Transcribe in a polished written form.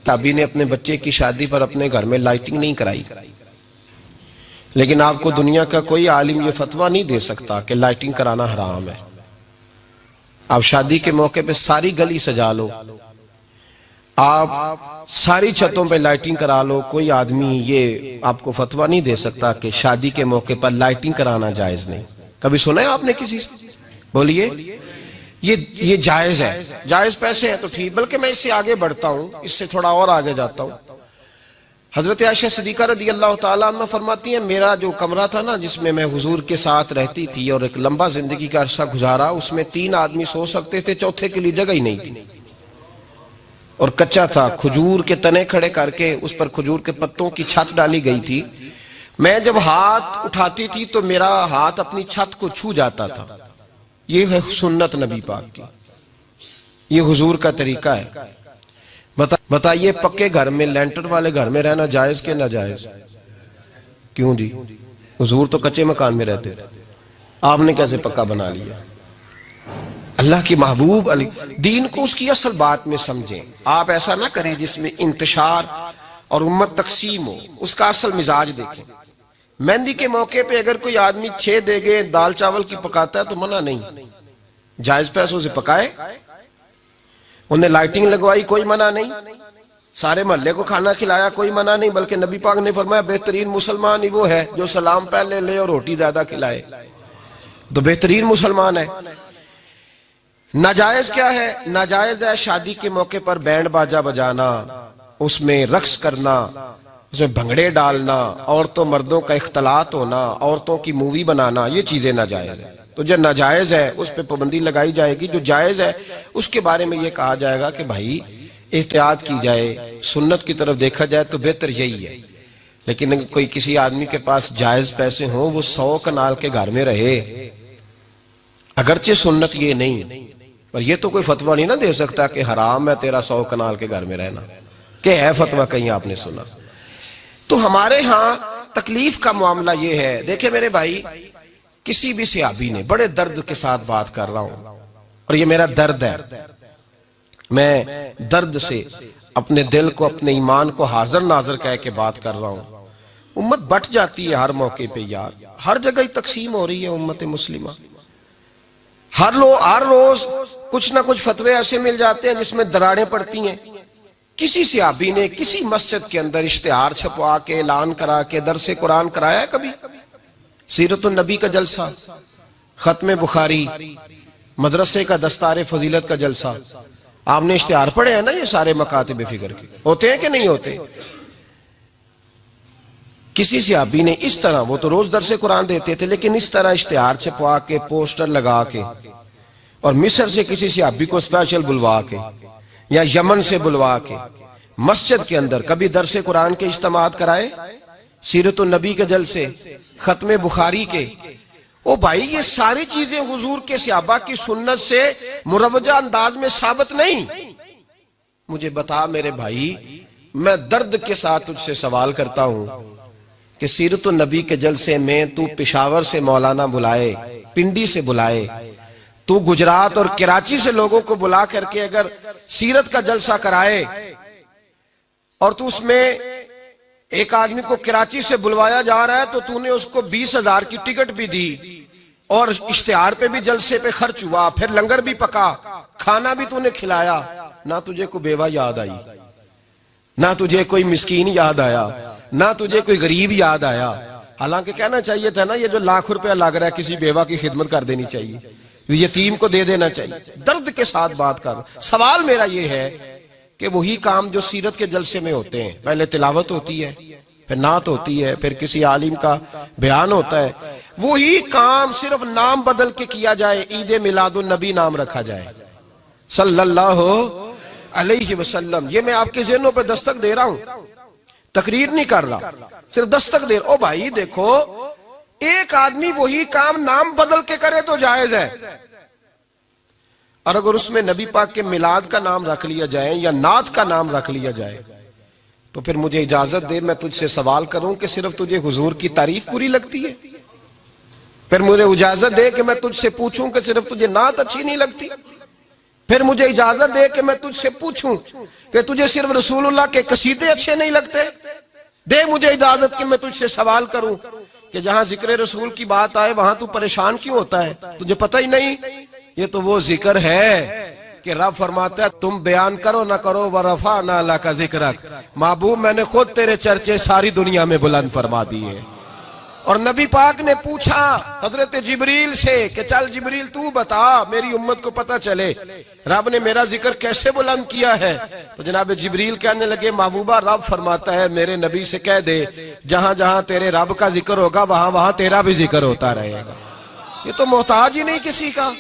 अभी ने अपने बच्चे की शादी पर अपने घर में लाइटिंग नहीं कराई, लेकिन आपको दुनिया का कोई आलिम ये फतवा नहीं दे सकता कि लाइटिंग कराना हराम है। आप शादी के मौके पे सारी गली सजा लो, आप सारी छतों पे लाइटिंग करा लो, कोई आदमी ये आपको फतवा नहीं दे सकता कि शादी के मौके पर लाइटिंग कराना जायज नहीं। कभी सुना है आपने किसी से? बोलिए। ये जायज है, जायज पैसे हैं तो ठीक। बल्कि मैं इससे आगे बढ़ता हूं, इससे थोड़ा और आगे जाता हूं। हजरत आयशा सिद्दीका रज़ी अल्लाह ताला अन्हा फरमाती हैं, मेरा जो कमरा था ना जिसमें मैं हुजूर के साथ रहती थी और एक लंबा जिंदगी का अरसा गुजारा, उसमें 3 आदमी सो सकते थे, चौथे के लिए जगह ही नहीं थी और कच्चा था। खजूर के तने खड़े करके उस पर खजूर के पत्तों की छत डाली गई थी। मैं जब हाथ उठाती थी तो मेरा हाथ अपनी छत को छू जाता था। ये है सुन्नत नबी पाक की, ये हुजूर का तरीका है। बताइए पक्के घर में, लेंटर वाले घर में रहना जायज के ना जायज? क्यों जी? हुजूर तो कच्चे मकान में रहते थे, आपने कैसे पक्का बना लिया? अल्लाह की महबूब अली दीन को उसकी असल बात में समझें। आप ऐसा ना करें जिसमें इंतशार और उम्मत तकसीम हो, उसका असल मिजाज देखें। मेहंदी के मौके पे अगर कोई आदमी 6 देगे दाल चावल की पकाता है तो मना नहीं, जायज पैसों से पकाए। उन्हें लाइटिंग लगवाई, कोई मना नहीं। सारे मोहल्ले को खाना खिलाया, कोई मना नहीं। बल्कि नबी पाक ने फरमाया बेहतरीन मुसलमान ही वो है जो सलाम पहले ले और रोटी ज्यादा खिलाए, तो बेहतरीन मुसलमान है। नाजायज क्या है? नाजायज है शादी के मौके पर बैंड बाजा बजाना, उसमें रक्स करना, उसमें भंगड़े डालना, औरतों मर्दों का इख्तलात होना, औरतों की मूवी बनाना, ये चीजें नाजायज है। तो जो नाजायज है उस पर पाबंदी लगाई जाएगी, जो जायज है उसके बारे में ये कहा जाएगा कि भाई एहतियात की जाए, सुन्नत की तरफ देखा जाए तो बेहतर यही है। लेकिन कोई किसी आदमी के पास जायज पैसे हो, वो 100 कनाल के घर में रहे, अगरचे सुन्नत ये नहीं, पर ये तो कोई फतवा नहीं ना दे सकता कि हराम है तेरा 100 कनाल के घर में रहना। क्या है फतवा कहीं आपने सुना? तो हमारे यहाँ तकलीफ का मामला ये है। देखे मेरे भाई, किसी भी सहाबी ने, बड़े दर्द के साथ बात कर रहा हूं और ये मेरा दर्द है, मैं दर्द से अपने दिल को, अपने ईमान को हाजिर नाजिर कह के बात कर रहा हूं। उम्मत बट जाती है हर मौके पे यार, हर जगह ही तकसीम हो रही है उम्मत मुस्लिमा। हर रोज कुछ ना कुछ फतवे ऐसे मिल जाते हैं जिसमें दरारें पड़ती हैं। किसी सहाबी ने किसी मस्जिद के अंदर इश्तिहार छपवा के, ऐलान करा के दरसे कुरान कराया है कभी? सीरतुन नबी का जलसा, खत्म बुखारी, मदरसे का दस्तार फजीलत का जलसा, आपने इश्तिहार पढ़े हैं ना? ये सारे मकातिब फिक्र के होते हैं कि नहीं होते? किसी सहाबी ने इस तरह, वो तो रोज दरसे कुरान देते थे, लेकिन इस तरह इश्तिहार छपवा के, पोस्टर लगा के, और मिस्र से किसी सहाबी को स्पेशल बुलवा के या यमन से बुलवा के मस्जिद के अंदर कभी दरसे कुरान के इज्तिमात कराए, सीरतुन नबी के जलसे, खत्म बुखारी के? ओ भाई, ये सारी चीजें हुजूर के सहाबा की सुन्नत से मुरवजा अंदाज में साबित नहीं। मुझे बता मेरे भाई, मैं दर्द के साथ तुझसे सवाल करता हूं कि सीरतुन नबी के जलसे में तू पेशावर से मौलाना बुलाए, पिंडी से बुलाए, तू गुजरात और कराची से लोगों को बुला करके अगर सीरत का जलसा कराए और तू उसमें एक आदमी को कराची से बुलवाया जा रहा है तो तूने उसको 20,000 की टिकट भी दी और इश्तिहार पे भी जलसे पे खर्च हुआ, फिर लंगर भी पका, खाना भी तूने खिलाया, ना तुझे कोई बेवा याद आई, ना तुझे कोई मिस्कीन याद आया, ना तुझे कोई गरीब याद आया। हालांकि कहना चाहिए था ना, ये जो लाख रुपया लग रहा है किसी बेवा की खिदमत कर देनी चाहिए, यतीम को दे देना चाहिए। दर्द के साथ बात कर। सवाल मेरा ये है कि वही काम जो सीरत के जलसे में होते हैं, पहले तिलावत होती है, फिर नात होती है, फिर किसी आलिम का बयान होता है, वही काम सिर्फ नाम बदल के किया जाए, ईद मिलादुन नबी नाम रखा जाए सल्लल्लाहु अलैहि वसल्लम। ये मैं आपके ज़हनों पे दस्तक दे रहा हूं, तकरीर नहीं कर रहा, सिर्फ दस्तक दे रहा। ओ भाई देखो, एक आदमी वही काम नाम बदल के करे तो जायज है, और अगर उसमें नबी पाक के मिलाद का नाम रख लिया जाए या नात का नाम रख लिया जाए तो फिर मुझे इजाजत दे, मैं तुझसे सवाल करूं कि सिर्फ तुझे हुजूर की तारीफ पूरी लगती है? फिर मुझे इजाजत दे कि मैं तुझसे पूछूं कि सिर्फ तुझे नात अच्छी नहीं लगती? फिर मुझे इजाजत दे कि मैं तुझसे पूछूं कि तुझे सिर्फ रसूलुल्लाह के कसीदे अच्छे नहीं लगते? दे मुझे इजाजत कि मैं तुझसे सवाल करूं कि जहां जिक्र रसूल की बात आए वहां तू परेशान क्यों होता है? तुझे पता ही नहीं ये तो वो जिक्र है कि रब फरमाता है तुम बयान करो ना करो वरफा ना अल्लाह का जिक्र। महबूब मैंने खुद तेरे चर्चे सारी दुनिया में बुलंद फरमा दिए। और नबी पाक ने पूछा हजरत जिब्रील से कि चल जिब्रील तू बता मेरी उम्मत को पता चले रब ने मेरा जिक्र कैसे बुलंद किया है। तो जनाब जिब्रील कहने लगे महबूबा रब फरमाता है मेरे नबी से कह दे जहां जहां तेरे रब का जिक्र होगा वहां वहां तेरा भी जिक्र होता रहेगा। ये तो मोहताज ही नहीं किसी का।